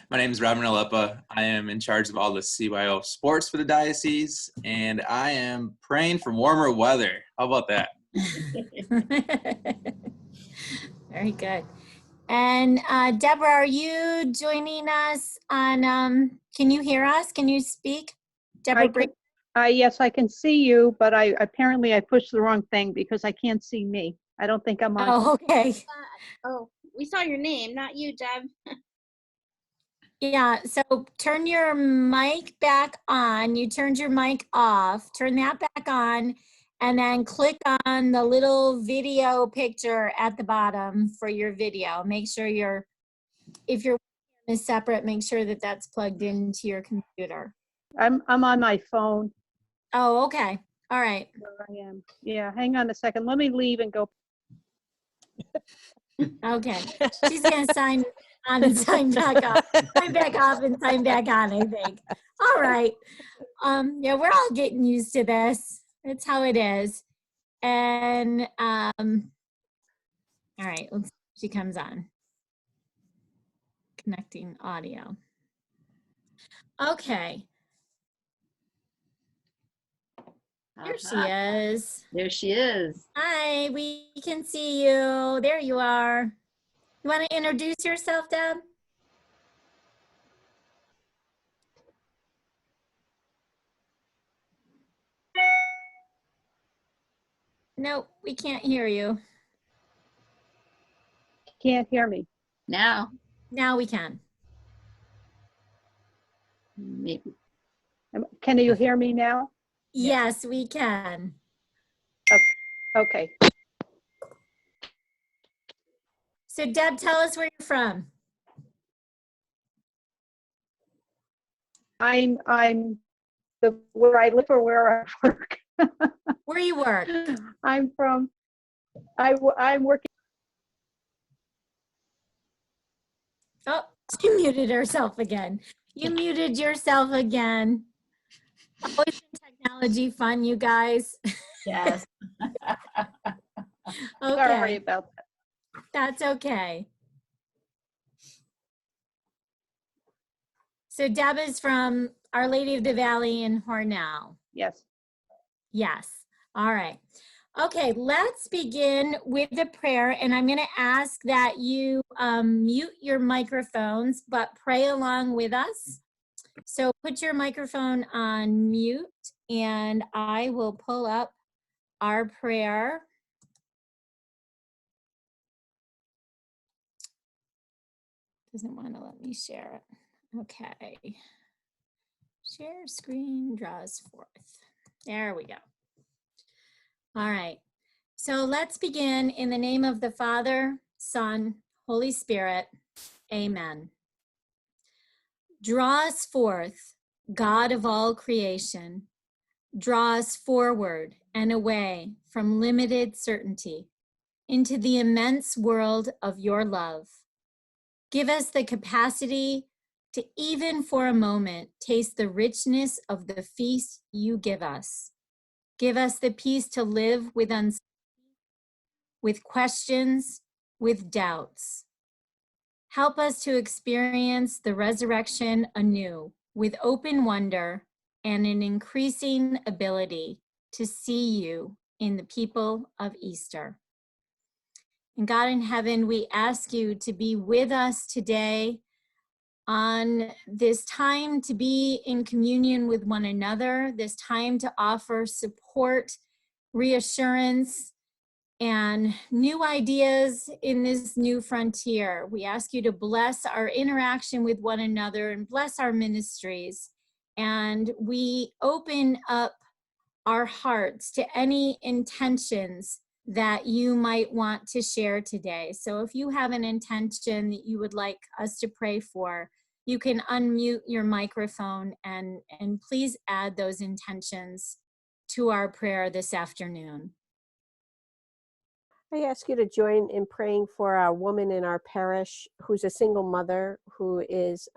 My name is Robin Alepa. I am in charge of all the CYO sports for the diocese, and I am praying for warmer weather. How about that? Very good. And Deborah, are you joining us on, can you hear us? Can you speak? Deborah Briggs? Yes, I can see you, but apparently I pushed the wrong thing because I can't see me. I don't think I'm on. Oh, okay. We saw your name, not you, Deb. Yeah, so turn your mic back on. You turned your mic off. Turn that back on, and then click on the little video picture at the bottom for your video. Make sure if your webcam is separate, make sure that that's plugged into your computer. I'm on my phone. Oh, okay. All right. There I am. Yeah, hang on a second. Let me leave and go. Okay. She's going to sign on and sign back off. Sign back off and sign back on, I think. All right. Yeah, we're all getting used to this. It's how it is. And all right, let's see if she comes on. Connecting audio. Okay. There she is. There she is. Hi, we can see you. There you are. You want to introduce yourself, Deb? No, we can't hear you. Can't hear me. Now. Now we can. Maybe. Can you hear me now? Yes, we can. Okay. So Deb, tell us where you're from. I'm where I live or where I work. Where you work? I'm working. Oh, she muted herself again. You muted yourself again. Always technology fun, you guys. Yes. Okay. Sorry about that. That's okay. So Deb is from Our Lady of the Valley in Hornell. Yes. Yes. All right. Okay, let's begin with the prayer, and I'm going to ask that you mute your microphones, but pray along with us. So put your microphone on mute, and I will pull up our prayer. Doesn't want to let me share it. Okay. Share screen draws forth. There we go. All right. So let's begin in the name of the Father, Son, Holy Spirit. Amen. Draw us forth, God of all creation. Draw us forward and away from limited certainty into the immense world of your love. Give us the capacity to even for a moment taste the richness of the feast you give us. Give us the peace to live with uncertainty, with questions, with doubts. Help us to experience the resurrection anew with open wonder and an increasing ability to see you in the people of Easter. And God in heaven, we ask you to be with us today on this time to be in communion with one another, this time to offer support, reassurance, and new ideas in this new frontier. We ask you to bless our interaction with one another and bless our ministries. And we open up our hearts to any intentions that you might want to share today. So if you have an intention that you would like us to pray for, you can unmute your microphone and please add those intentions to our prayer this afternoon. I ask you to join in praying for a woman in our parish who's a single mother who is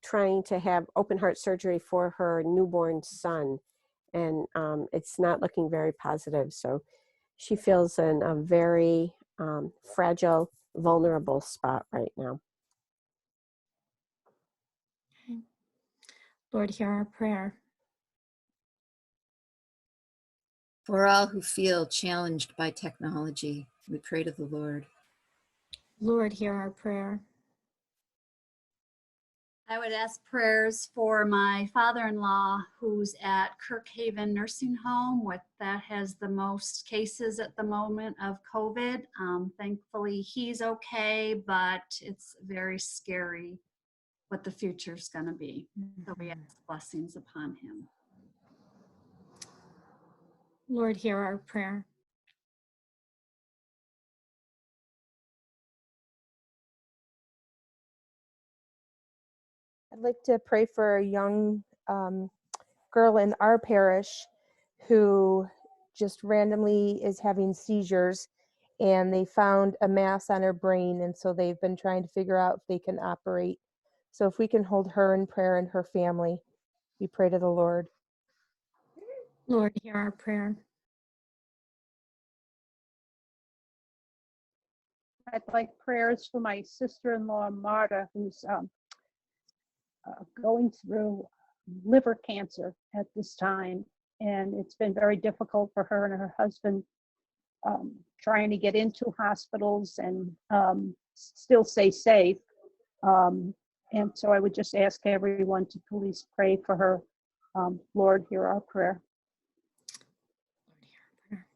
trying to have open heart surgery for her newborn son. And it's not looking very positive. So she feels in a very fragile, vulnerable spot right now. Lord, hear our prayer. For all who feel challenged by technology, we pray to the Lord. Lord, hear our prayer. I would ask prayers for my father-in-law who's at Kirkhaven Nursing Home that has the most cases at the moment of COVID. Thankfully, he's okay, but it's very scary what the future's going to be. So we ask blessings upon him. Lord, hear our prayer. I'd like to pray for a young girl in our parish who just randomly is having seizures, and they found a mass on her brain, and so they've been trying to figure out if they can operate. So if we can hold her in prayer and her family, we pray to the Lord. Lord, hear our prayer. I'd like prayers for my sister-in-law, Marta, who's going through liver cancer at this time. And it's been very difficult for her and her husband trying to get into hospitals and still stay safe. And so I would just ask everyone to please pray for her. Lord, hear our prayer. Lord, hear our prayer.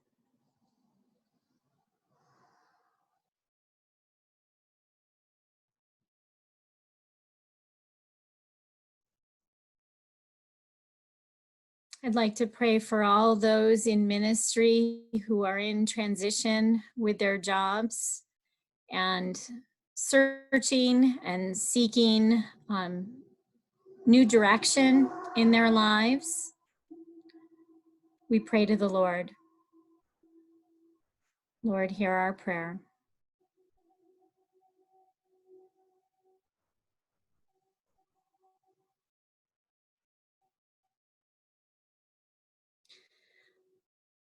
I'd like to pray for all those in ministry who are in transition with their jobs and searching and seeking new direction in their lives. We pray to the Lord. Lord, hear our prayer.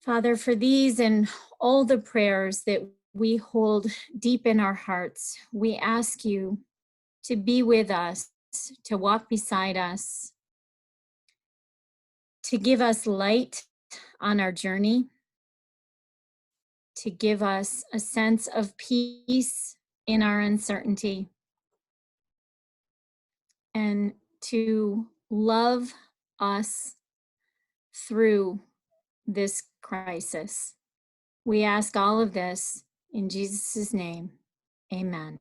Father, for these and all the prayers that we hold deep in our hearts, we ask you to be with us, to walk beside us, to give us light on our journey, to give us a sense of peace in our uncertainty, and to love us through this crisis. We ask all of this in Jesus' name. Amen.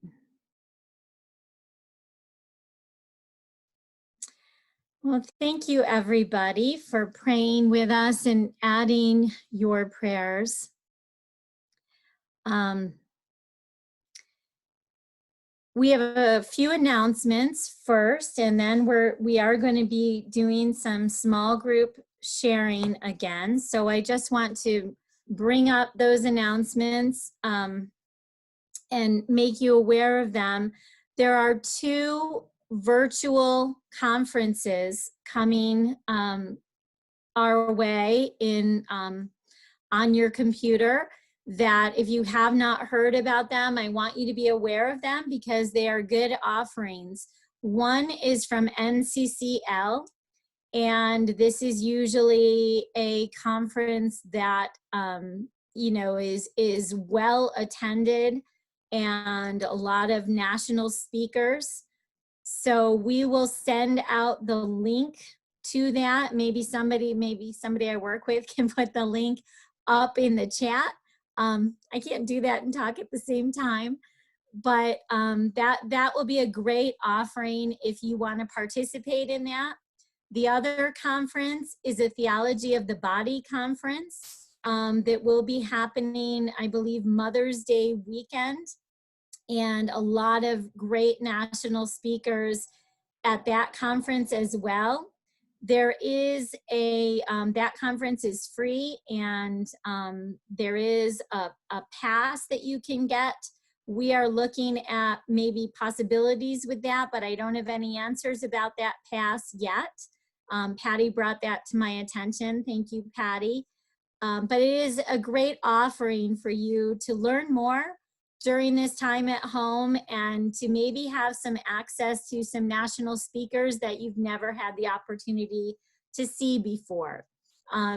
Well, thank you everybody for praying with us and adding your prayers. We have a few announcements first, and then we are going to be doing some small group sharing again. So I just want to bring up those announcements and make you aware of them. There are 2 virtual conferences coming our way on your computer, that if you have not heard about them, I want you to be aware of them because they are good offerings. One is from NCCL, and this is usually a conference that is well attended and a lot of national speakers. So we will send out the link to that. Maybe somebody I work with can put the link up in the chat. I can't do that and talk at the same time, but that will be a great offering if you want to participate in that. The other conference is a Theology of the Body conference that will be happening, I believe, Mother's Day weekend, and a lot of great national speakers at that conference as well. There is that conference is free, and there is a pass that you can get. We are looking at maybe possibilities with that, but I don't have any answers about that pass yet. Patty brought that to my attention. Thank you, Patty. But it is a great offering for you to learn more, during this time at home and to maybe have some access to some national speakers that you've never had the opportunity to see before.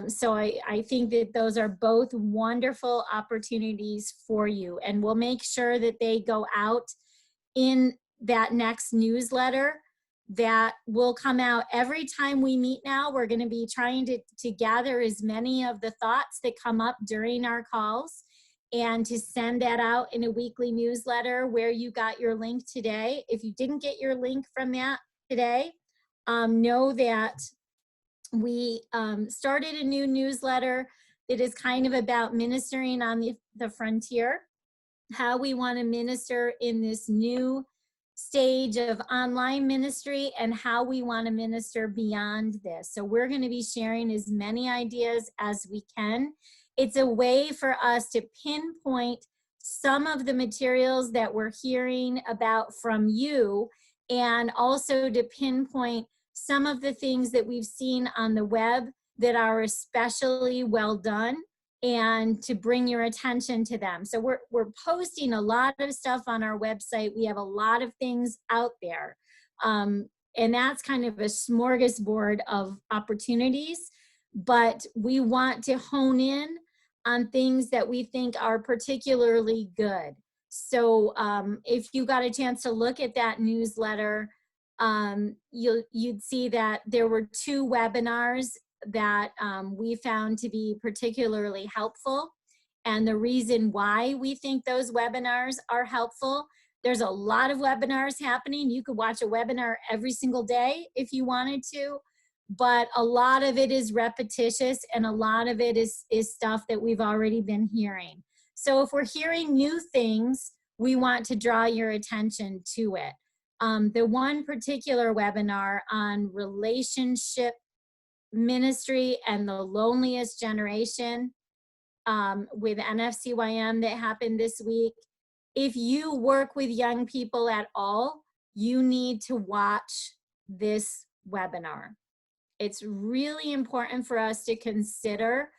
So I think that those are both wonderful opportunities for you, and we'll make sure that they go out in that next newsletter that will come out every time we meet now. We're going to be trying to gather as many of the thoughts that come up during our calls and to send that out in a weekly newsletter where you got your link today. If you didn't get your link from that today, know that we started a new newsletter that is kind of about ministering on the frontier, how we want to minister in this new stage of online ministry, and how we want to minister beyond this. So we're going to be sharing as many ideas as we can. It's a way for us to pinpoint some of the materials that we're hearing about from you, and also to pinpoint some of the things that we've seen on the web that are especially well done, and to bring your attention to them. So we're posting a lot of stuff on our website. We have a lot of things out there. And that's kind of a smorgasbord of opportunities, but we want to hone in on things that we think are particularly good. So if you got a chance to look at that newsletter, you'd see that there were 2 webinars that we found to be particularly helpful. And the reason why we think those webinars are helpful, there's a lot of webinars happening. You could watch a webinar every single day if you wanted to, but a lot of it is repetitious and a lot of it is stuff that we've already been hearing. So if we're hearing new things, we want to draw your attention to it. The one particular webinar on relationship ministry and the loneliest generation with NFCYM that happened this week. If you work with young people at all, you need to watch this webinar. It's really important for us to consider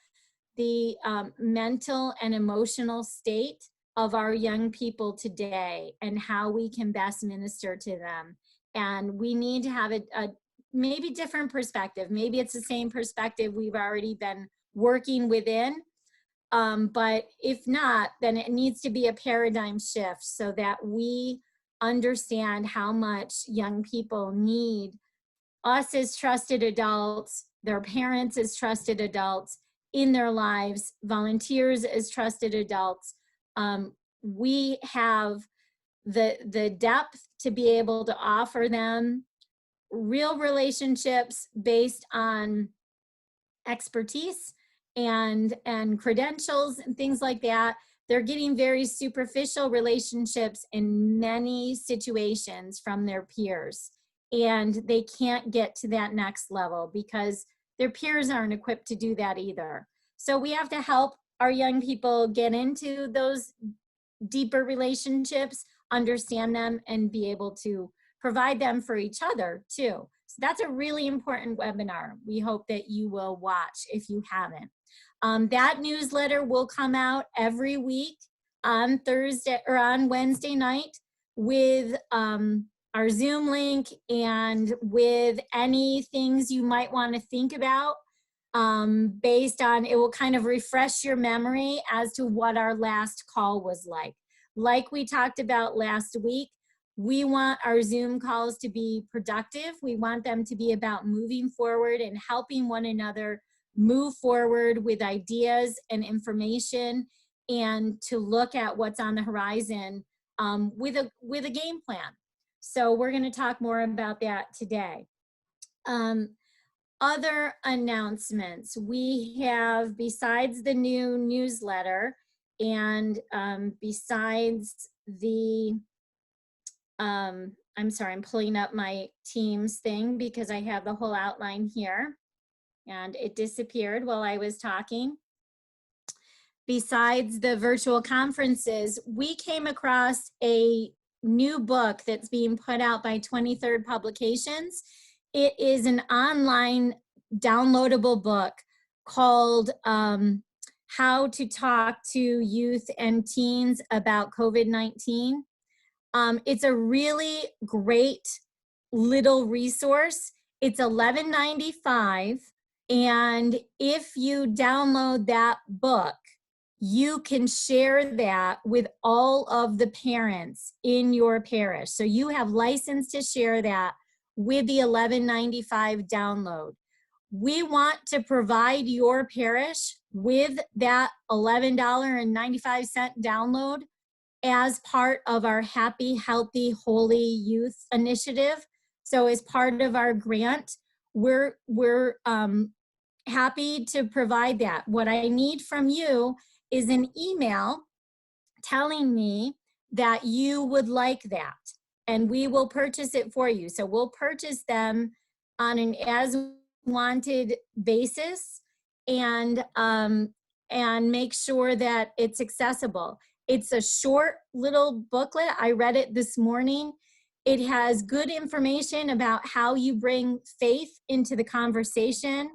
the mental and emotional state of our young people today and how we can best minister to them. And we need to have a maybe different perspective. Maybe it's the same perspective we've already been working within, but if not, then it needs to be a paradigm shift so that we understand how much young people need us as trusted adults, their parents as trusted adults in their lives, volunteers as trusted adults. We have the depth to be able to offer them real relationships based on expertise and credentials and things like that. They're getting very superficial relationships in many situations from their peers, and they can't get to that next level because their peers aren't equipped to do that either. So we have to help our young people get into those deeper relationships, understand them, and be able to provide them for each other too. So that's a really important webinar. We hope that you will watch if you haven't. That newsletter will come out every week on Thursday or on Wednesday night with our Zoom link and with any things you might want to think about based on, it will kind of refresh your memory as to what our last call was like. Like we talked about last week, we want our Zoom calls to be productive. We want them to be about moving forward and helping one another move forward with ideas and information, and to look at what's on the horizon with a game plan. So we're going to talk more about that today. Other announcements we have, besides the new newsletter and besides the I'm sorry, I'm pulling up my Teams thing because I have the whole outline here and it disappeared while I was talking. Besides the virtual conferences, we came across a new book that's being put out by 23rd Publications. It is an online downloadable book called how to talk to youth and teens about COVID-19. It's a really great little resource. It's $11.95, and if you download that book, you can share that with all of the parents in your parish. So you have license to share that with the $11.95 download. We want to provide your parish with that $11.95 download as part of our Happy, Healthy, Holy Youth Initiative. So as part of our grant, we're happy to provide that. What I need from you is an email telling me that you would like that, and we will purchase it for you. So we'll purchase them on an as wanted basis, and make sure that it's accessible. It's a short little booklet. I read it this morning. It has good information about how you bring faith into the conversation,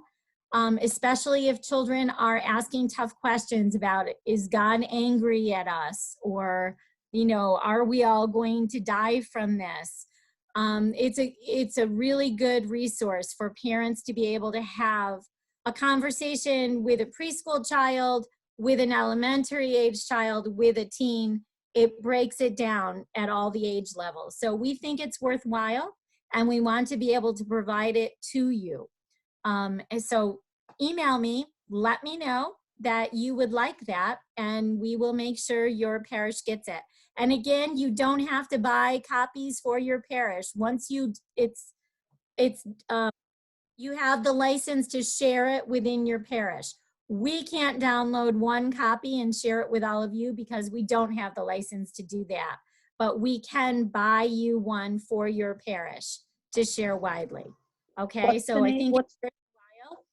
especially if children are asking tough questions about, is God angry at us? Or, you know, are we all going to die from this? It's a really good resource for parents to be able to have a conversation with a preschool child, with an elementary age child, with a teen. It breaks it down at all the age levels. So we think it's worthwhile, and we want to be able to provide it to you. And so email me, let me know that you would like that, and we will make sure your parish gets it. And again, you don't have to buy copies for your parish. Once you have the license to share it within your parish. We can't download one copy and share it with all of you because we don't have the license to do that. But we can buy you one for your parish to share widely. Okay, so I think it's worthwhile.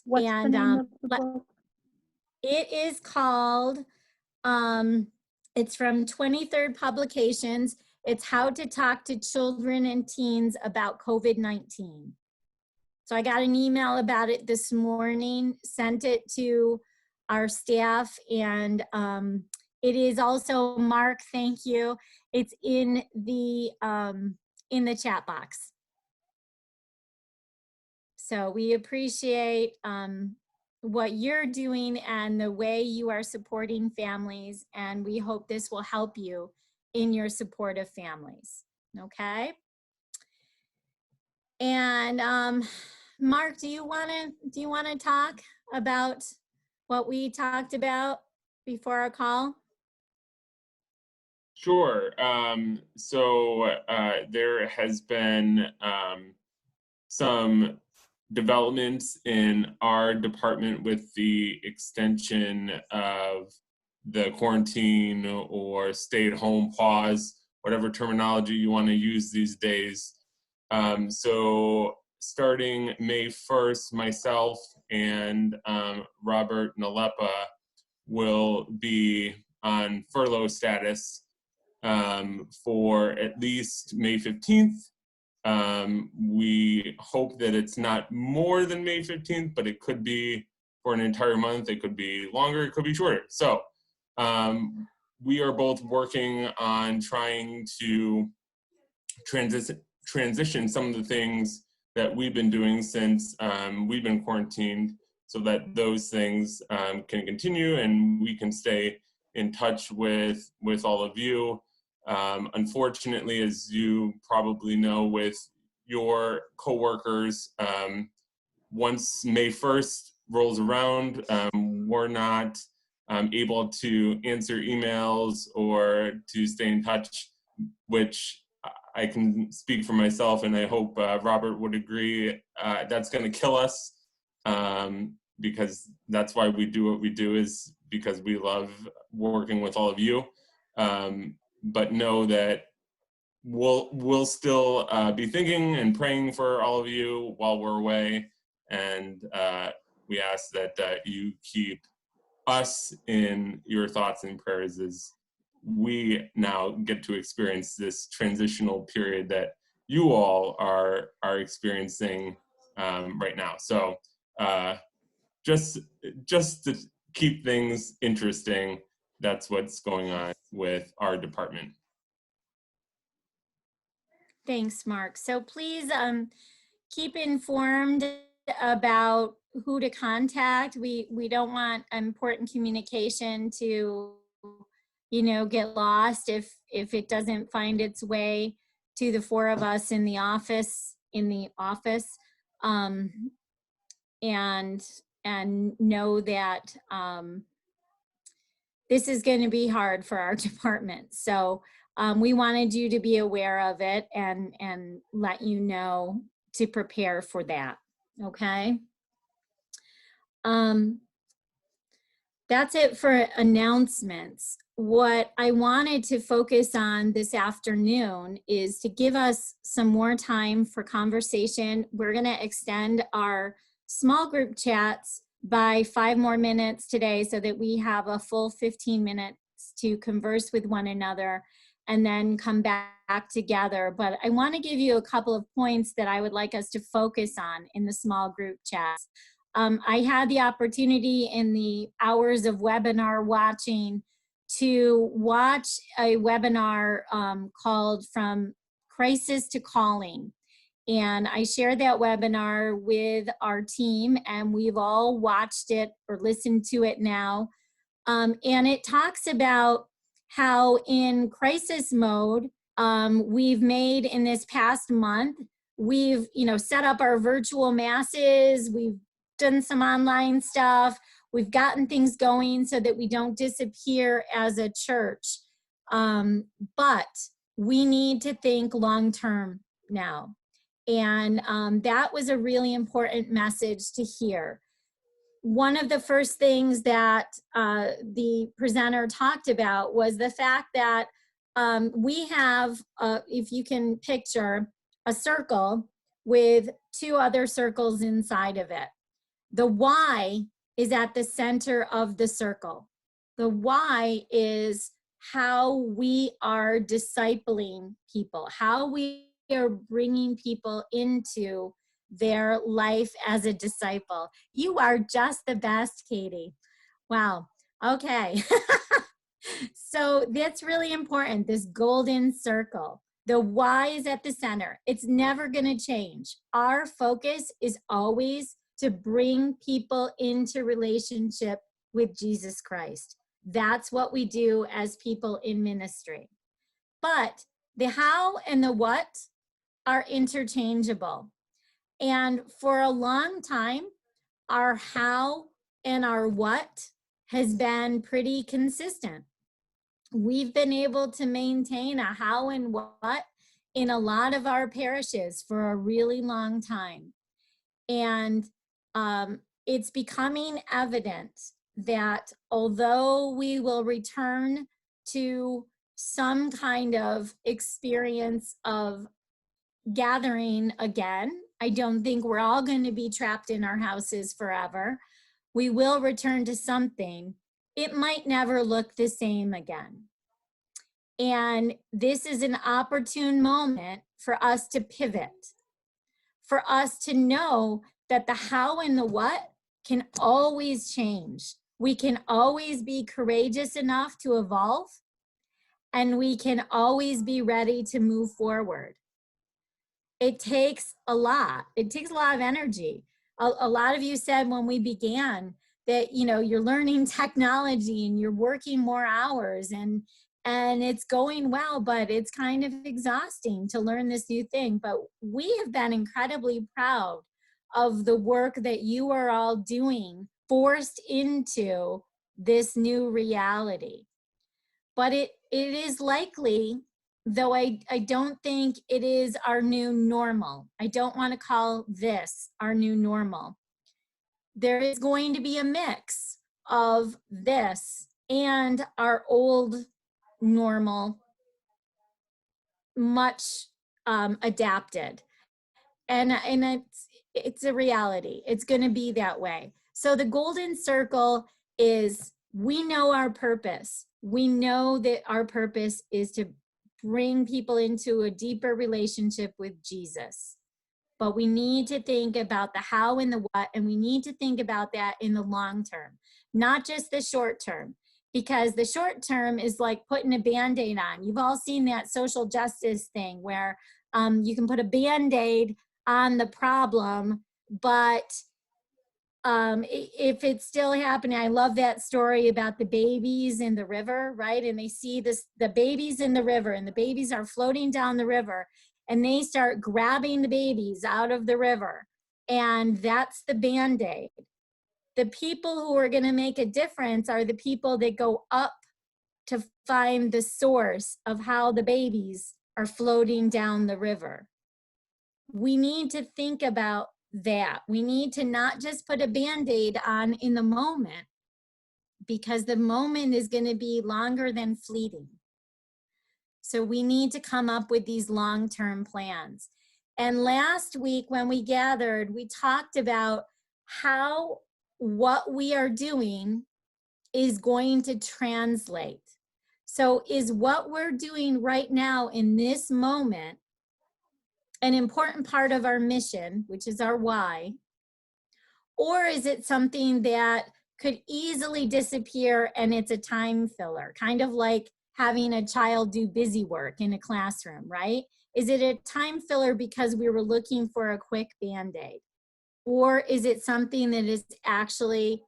What's the name of the book? It is called, it's from 23rd Publications. It's How to Talk to Children and Teens About COVID-19. So I got an email about it this morning, sent it to our staff, and it is also, Mark, thank you. It's in the chat box. So we appreciate what you're doing and the way you are supporting families, and we hope this will help you in your support of families. Okay. And Mark, do you want to talk about what we talked about before our call? Sure. So there has been some developments in our department with the extension of the quarantine or stay-at-home pause, whatever terminology you want to use these days. So starting May 1st, myself and Robert Nalepa will be on furlough status for at least May 15th. We hope that it's not more than May 15th, but it could be for an entire month. It could be longer, it could be shorter. So we are both working on trying to transition some of the things that we've been doing since we've been quarantined, so that those things can continue and we can stay in touch with all of you. Unfortunately, as you probably know with your coworkers, once May 1st rolls around, we're not able to answer emails or to stay in touch, which I can speak for myself, and I hope Robert would agree. That's going to kill us, because that's why we do what we do, is because we love working with all of you. But know that we'll still be thinking and praying for all of you while we're away, and we ask that you keep us in your thoughts and prayers as we now get to experience this transitional period that you all are experiencing right now. So just keep things interesting, that's what's going on with our department. Thanks, Mark. So please keep informed about who to contact. We don't want important communication to, get lost if it doesn't find its way to the four of us in the office. And know that this is going to be hard for our department. So we wanted you to be aware of it and let you know to prepare for that. Okay. That's it for announcements. What I wanted to focus on this afternoon is to give us some more time for conversation. We're going to extend our small group chats by 5 more minutes today so that we have a full 15 minutes to converse with one another and then come back together. But I want to give you a couple of points that I would like us to focus on in the small group chats. I had the opportunity in the hours of webinar watching to watch a webinar called From Crisis to Calling. And I shared that webinar with our team, and we've all watched it or listened to it now. And it talks about how in crisis mode, we've made in this past month, we've set up our virtual masses, we've done some online stuff, we've gotten things going so that we don't disappear as a church. But we need to think long-term now. And that was a really important message to hear. One of the first things that the presenter talked about was the fact that we have, if you can picture, a circle with 2 other circles inside of it. The why is at the center of the circle. The why is how we are discipling people, how we are bringing people into their life as a disciple. You are just the best, Katie. Wow. Okay. So that's really important, this golden circle. The why is at the center. It's never going to change. Our focus is always to bring people into relationship with Jesus Christ. That's what we do as people in ministry. But the how and the what are interchangeable. And for a long time, our how and our what has been pretty consistent. We've been able to maintain a how and what in a lot of our parishes for a really long time. And it's becoming evident that although we will return to some kind of experience of gathering again, I don't think we're all going to be trapped in our houses forever. We will return to something. It might never look the same again. And this is an opportune moment for us to pivot, for us to know that the how and the what can always change. We can always be courageous enough to evolve, and we can always be ready to move forward. It takes a lot. It takes a lot of energy. A lot of you said when we began that, you're learning technology and you're working more hours and it's going well, but it's kind of exhausting to learn this new thing. But we have been incredibly proud of the work that you are all doing, forced into this new reality. But it is likely, though I don't think it is our new normal. I don't want to call this our new normal. There is going to be a mix of this and our old normal, much adapted. And it's a reality. It's going to be that way. So the golden circle is, we know our purpose. We know that our purpose is to bring people into a deeper relationship with Jesus. but we need to think about the how and the what, and we need to think about that in the long term, not just the short term, because the short term is like putting a Band-Aid on. You've all seen that social justice thing where you can put a Band-Aid on the problem, but if it's still happening, I love that story about the babies in the river, right? And they see the babies in the river, and the babies are floating down the river, and they start grabbing the babies out of the river. And that's the Band-Aid. The people who are going to make a difference are the people that go up to find the source of how the babies are floating down the river. We need to think about that. We need to not just put a Band-Aid on in the moment, because the moment is going to be longer than fleeting. So we need to come up with these long-term plans. And last week when we gathered, we talked about how what we are doing is going to translate. So is what we're doing right now in this moment an important part of our mission, which is our why? Or is it something that could easily disappear and it's a time filler, kind of like having a child do busy work in a classroom, right? Is it a time filler because we were looking for a quick Band-Aid? Or is it something that is actually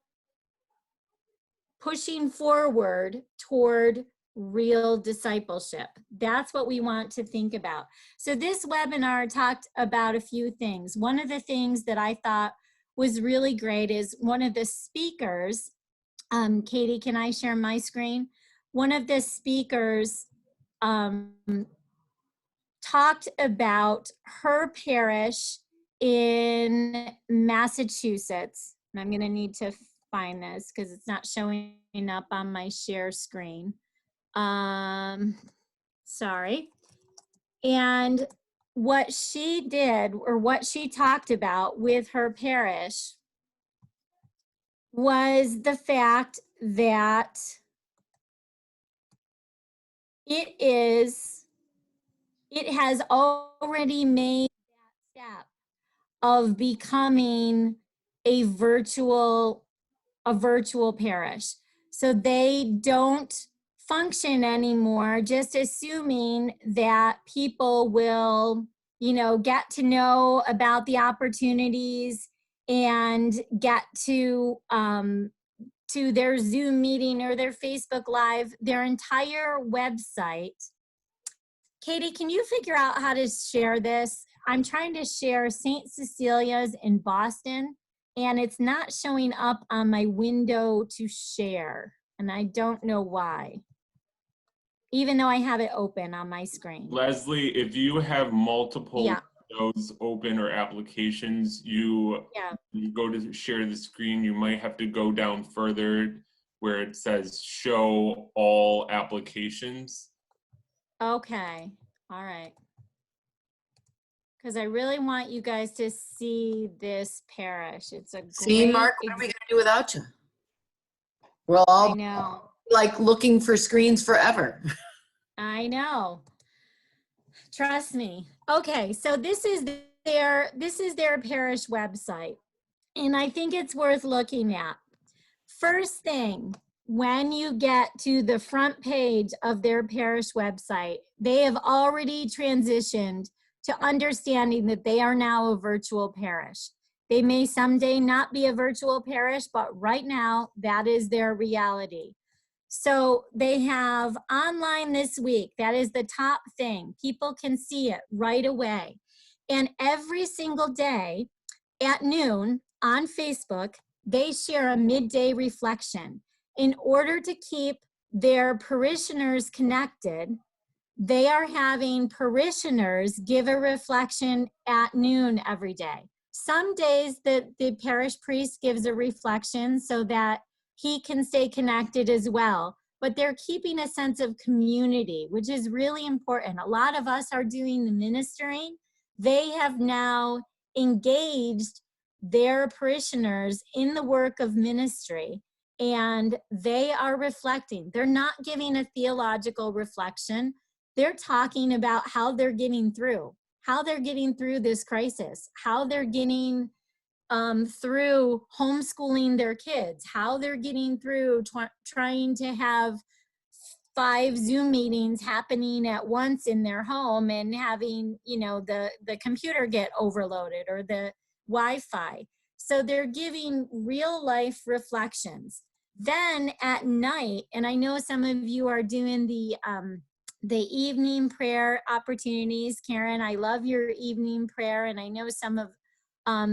pushing forward toward real discipleship? That's what we want to think about. So this webinar talked about a few things. One of the things that I thought was really great is one of the speakers, Katie, can I share my screen? One of the speakers talked about her parish in Massachusetts. And I'm gonna need to find this because it's not showing up on my share screen. Sorry. And what she did, or what she talked about with her parish, was the fact that it has already made that step of becoming a virtual parish. So they don't function anymore just assuming that people will, get to know about the opportunities and get to their Zoom meeting or their Facebook Live. Their entire website. Katie, can you figure out how to share this? I'm trying to share St. Cecilia's in Boston, and it's not showing up on my window to share, and I don't know why, even though I have it open on my screen. Leslie, if you have multiple windows open or applications, you go to share the screen, you might have to go down further where it says show all applications. Okay, all right. Because I really want you guys to see this parish. It's a See, great Mark, what are we going to do without you? We're all I know. like looking for screens forever. I know. Trust me. Okay, so this is their parish website, and I think it's worth looking at. First thing, when you get to the front page of their parish website, they have already transitioned to understanding that they are now a virtual parish. They may someday not be a virtual parish, but right now that is their reality. So they have online this week. That is the top thing. People can see it right away. And every single day at noon on Facebook, they share a midday reflection. In order to keep their parishioners connected, they are having parishioners give a reflection at noon every day. Some days the parish priest gives a reflection so that he can stay connected as well, but they're keeping a sense of community, which is really important. A lot of us are doing the ministering. They have now engaged their parishioners in the work of ministry, and they are reflecting. They're not giving a theological reflection. They're talking about how they're getting through, how they're getting through this crisis, how they're getting through homeschooling their kids, how they're getting through trying to have 5 Zoom meetings happening at once in their home and having, you know, the computer get overloaded or the Wi-Fi. So they're giving real life reflections. Then at night, and I know some of you are doing the evening prayer opportunities. Karen, I love your evening prayer, and I know some of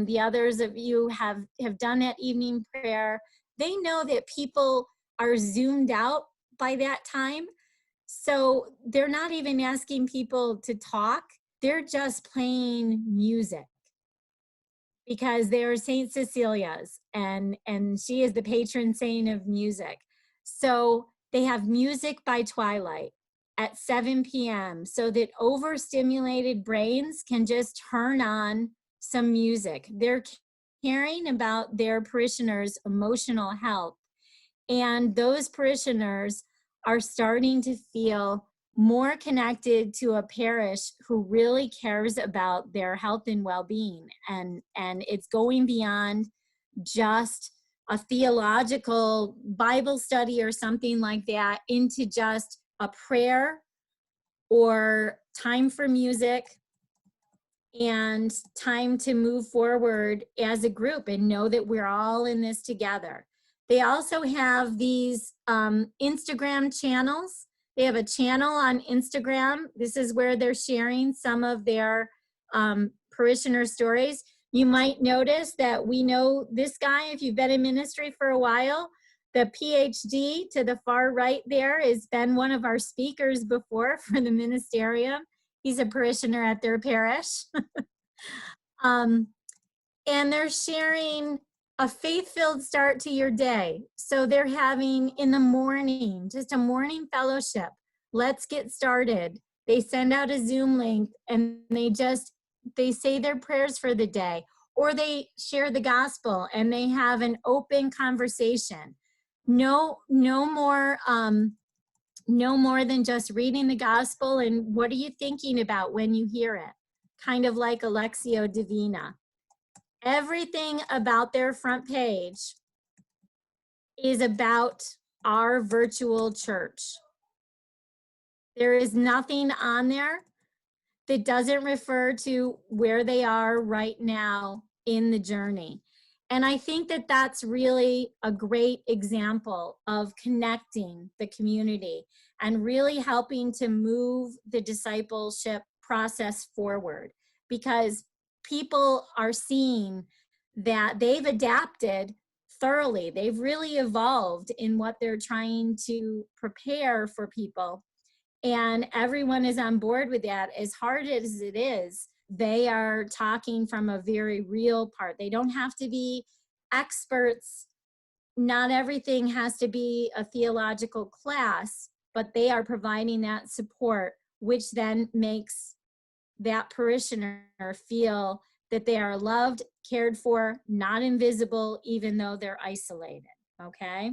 the others of you have done that evening prayer. They know that people are zoomed out by that time. So they're not even asking people to talk. They're just playing music because they're Saint Cecilia's and she is the patron saint of music. So they have music by twilight at 7 p.m. so that overstimulated brains can just turn on some music. They're caring about their parishioners' emotional health, and those parishioners are starting to feel more connected to a parish who really cares about their health and well-being. And it's going beyond just a theological Bible study or something like that into just a prayer or time for music and time to move forward as a group and know that we're all in this together. They also have these Instagram channels. They have a channel on Instagram. This is where they're sharing some of their parishioner stories. You might notice that we know this guy, if you've been in ministry for a while. The PhD to the far right there has been one of our speakers before for the ministerium. He's a parishioner at their parish. And they're sharing a faith-filled start to your day. So they're having in the morning, just a morning fellowship. Let's get started. They send out a Zoom link and they say their prayers for the day, or they share the gospel and they have an open conversation. No more than just reading the gospel and what are you thinking about when you hear it? Kind of like Alexio Divina. Everything about their front page is about our virtual church. There is nothing on there that doesn't refer to where they are right now in the journey. And I think that that's really a great example of connecting the community and really helping to move the discipleship process forward, because people are seeing that they've adapted thoroughly. They've really evolved in what they're trying to prepare for people. And everyone is on board with that. As hard as it is, they are talking from a very real part. They don't have to be experts. Not everything has to be a theological class, but they are providing that support, which then makes that parishioner feel that they are loved, cared for, not invisible, even though they're isolated, okay?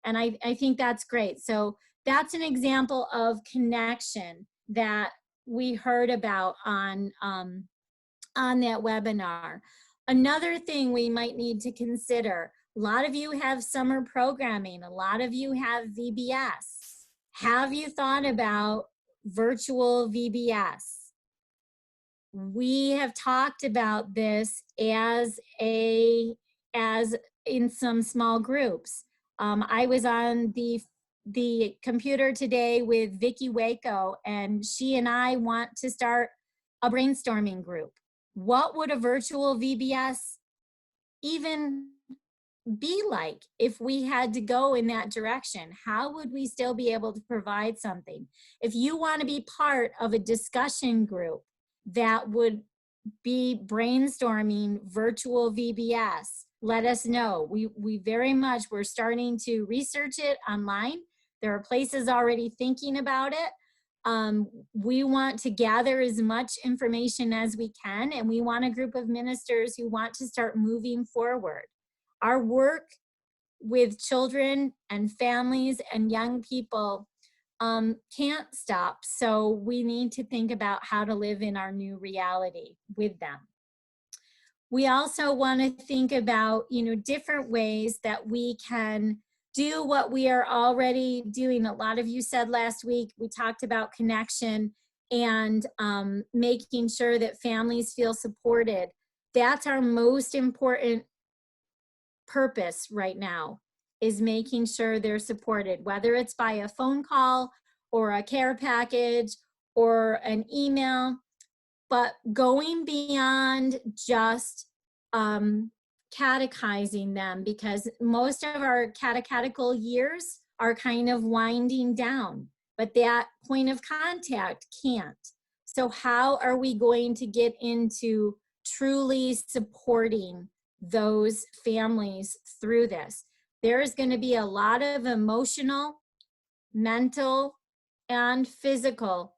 And I think that's great. So that's an example of connection that we heard about on that webinar. Another thing we might need to consider, a lot of you have summer programming, a lot of you have VBS. Have you thought about virtual VBS? We have talked about this as in some small groups. I was on the computer today with Vicki Waco, and she and I want to start a brainstorming group. What would a virtual VBS even be like if we had to go in that direction? How would we still be able to provide something? If you want to be part of a discussion group that would be brainstorming virtual VBS, let us know. We very much, we're starting to research it online. There are places already thinking about it. We want to gather as much information as we can, and we want a group of ministers who want to start moving forward. Our work with children and families and young people can't stop. So we need to think about how to live in our new reality with them. We also want to think about, different ways that we can do what we are already doing. A lot of you said last week, we talked about connection and making sure that families feel supported. That's our most important purpose right now, is making sure they're supported, whether it's by a phone call or a care package or an email, but going beyond just catechizing them, because most of our catechetical years are kind of winding down, but that point of contact can't. So how are we going to get into truly supporting those families through this? There is going to be a lot of emotional, mental, and physical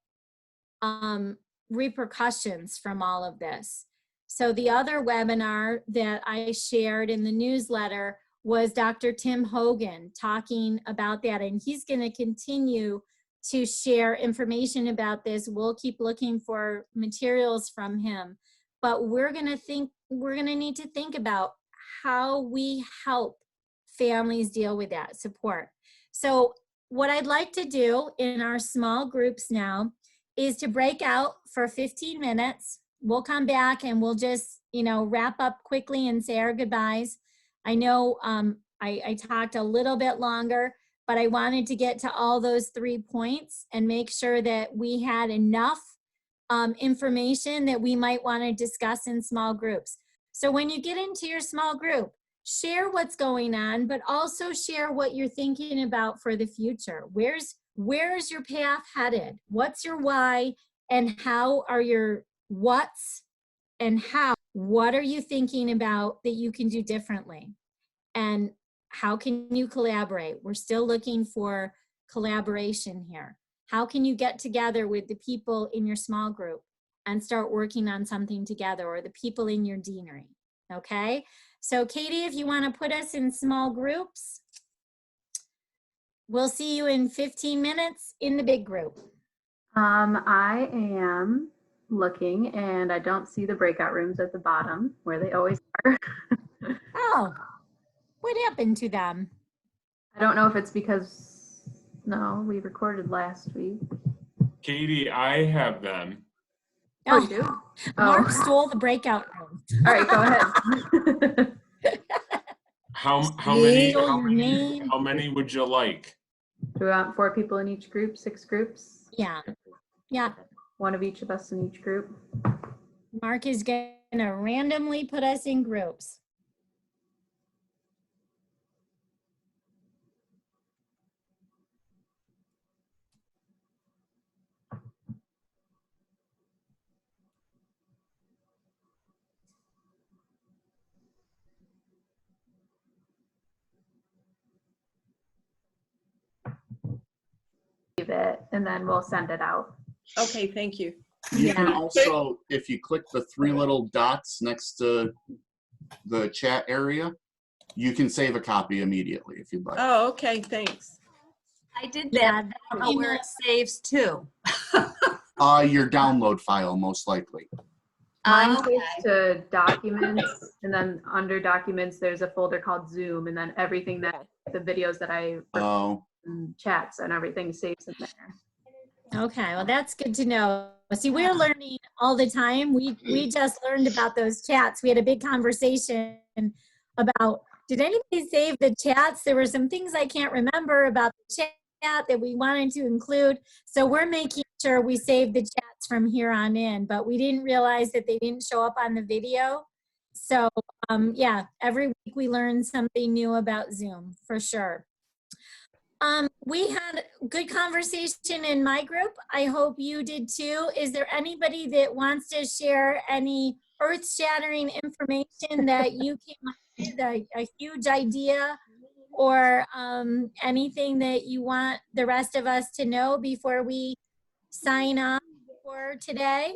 repercussions from all of this. So the other webinar that I shared in the newsletter was Dr. Tim Hogan talking about that, and he's going to continue to share information about this. We'll keep looking for materials from him, but we're going to need to think about how we help families deal with that support. So what I'd like to do in our small groups now is to break out for 15 minutes. We'll come back and we'll just, wrap up quickly and say our goodbyes. I know I talked a little bit longer, but I wanted to get to all those 3 points and make sure that we had enough information that we might want to discuss in small groups. So when you get into your small group, share what's going on, but also share what you're thinking about for the future. Where's your path headed? What's your why? And how are your what's and how? What are you thinking about that you can do differently? And how can you collaborate? We're still looking for collaboration here. How can you get together with the people in your small group and start working on something together, or the people in your deanery? Okay? So Katie, if you want to put us in small groups, we'll see you in 15 minutes in the big group. I am looking and I don't see the breakout rooms at the bottom where they always are. Oh, what happened to them? I don't know if it's because, no, we recorded last week. Katie, I have them. Oh, you do? Mark stole the breakout room. All right, go ahead. How many would you like? Do we want 4 people in each group, 6 groups? Yeah. Yeah. 1 of each of us in each group. Mark is going to randomly put us in groups. It, and then we'll send it out. Okay, thank you. You can also, if you click the 3 little dots next to the chat area, you can save a copy immediately if you'd like. Oh, okay, thanks. I did that. Yeah, I don't know where it saves to. Your download file, most likely. Mine Okay. goes to documents, and then under documents, there's a folder called Zoom, and then everything that, the videos that I, Oh. and chats and everything saves in there. Okay, well, that's good to know. See, we're learning all the time. We just learned about those chats. We had a big conversation about, did anybody save the chats? There were some things I can't remember about the chat that we wanted to include. So we're making sure we save the chats from here on in, but we didn't realize that they didn't show up on the video. So yeah, every week we learn something new about Zoom, for sure. We had good conversation in my group. I hope you did too. Is there anybody that wants to share any earth-shattering information that you came up with, a huge idea, or anything that you want the rest of us to know before we sign off for today?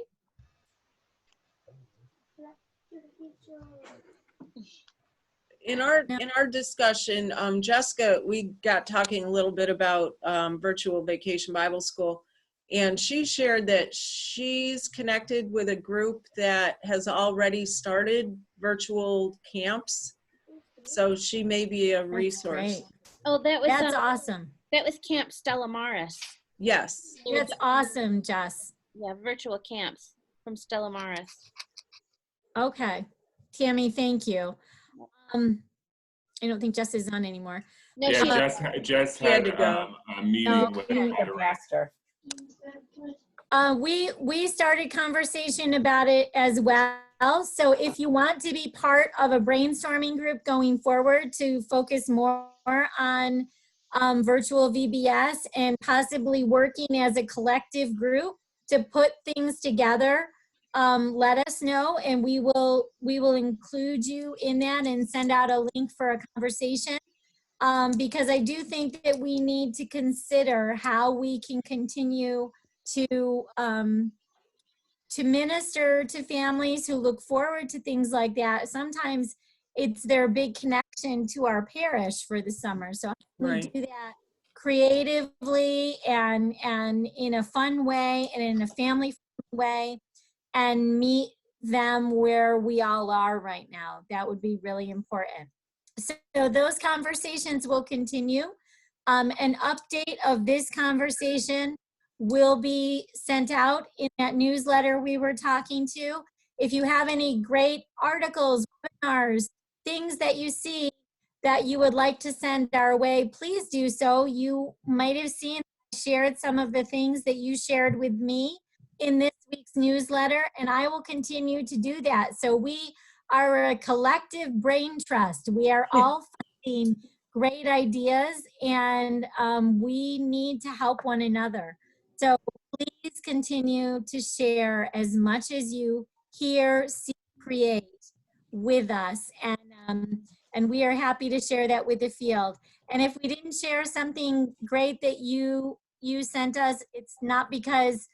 in our discussion, Jessica, we got talking a little bit about virtual Vacation Bible School, and she shared that she's connected with a group that has already started virtual camps. So she may be a resource. Great. Oh, That's awesome. That was Camp Stella Maris. Yes. That's awesome, Jess. Yeah, virtual camps from Stella Maris. Okay. Tammy, thank you. I don't think Jess is on anymore. No, Yeah, Jess had to go. a meeting with Pastor. We started conversation about it as well. So if you want to be part of a brainstorming group going forward to focus more on virtual VBS and possibly working as a collective group to put things together, let us know, and we will include you in that and send out a link for a conversation. Because I do think that we need to consider how we can continue to minister to families who look forward to things like that. Sometimes it's their big connection to our parish for the summer. So we do that creatively and in a fun way and in a family way, and meet them where we all are right now. That would be really important. So those conversations will continue. An update of this conversation will be sent out in that newsletter we were talking to. If you have any great articles, webinars, things that you see that you would like to send our way, please do so. You might have seen I shared some of the things that you shared with me in this week's newsletter, and I will continue to do that. So we are a collective brain trust. We are all finding great ideas, and we need to help one another. So please continue to share as much as you hear, see, create with us, and we are happy to share that with the field. And if we didn't share something great that you sent us, it's not because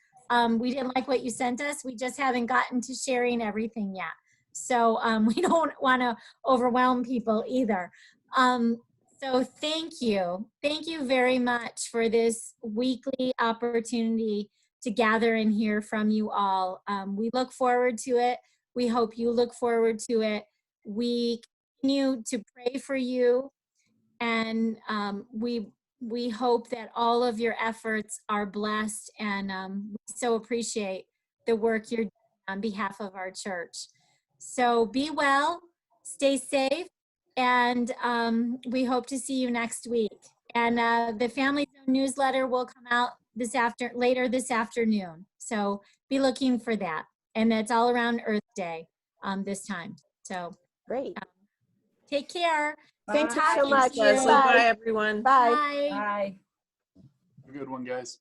we didn't like what you sent us. We just haven't gotten to sharing everything yet. So we don't want to overwhelm people either. So thank you. Thank you very much for this weekly opportunity to gather and hear from you all. We look forward to it. We hope you look forward to it. We continue to pray for you, and we hope that all of your efforts are blessed, and we so appreciate the work you're doing on behalf of our church. So be well, stay safe, and we hope to see you next week. And the Family Zone newsletter will come out later this afternoon. So be looking for that. And that's all around Earth Day this time. So great. Take care. Thank you so much. Bye, everyone. Bye. Bye. Bye. Have a good one, guys.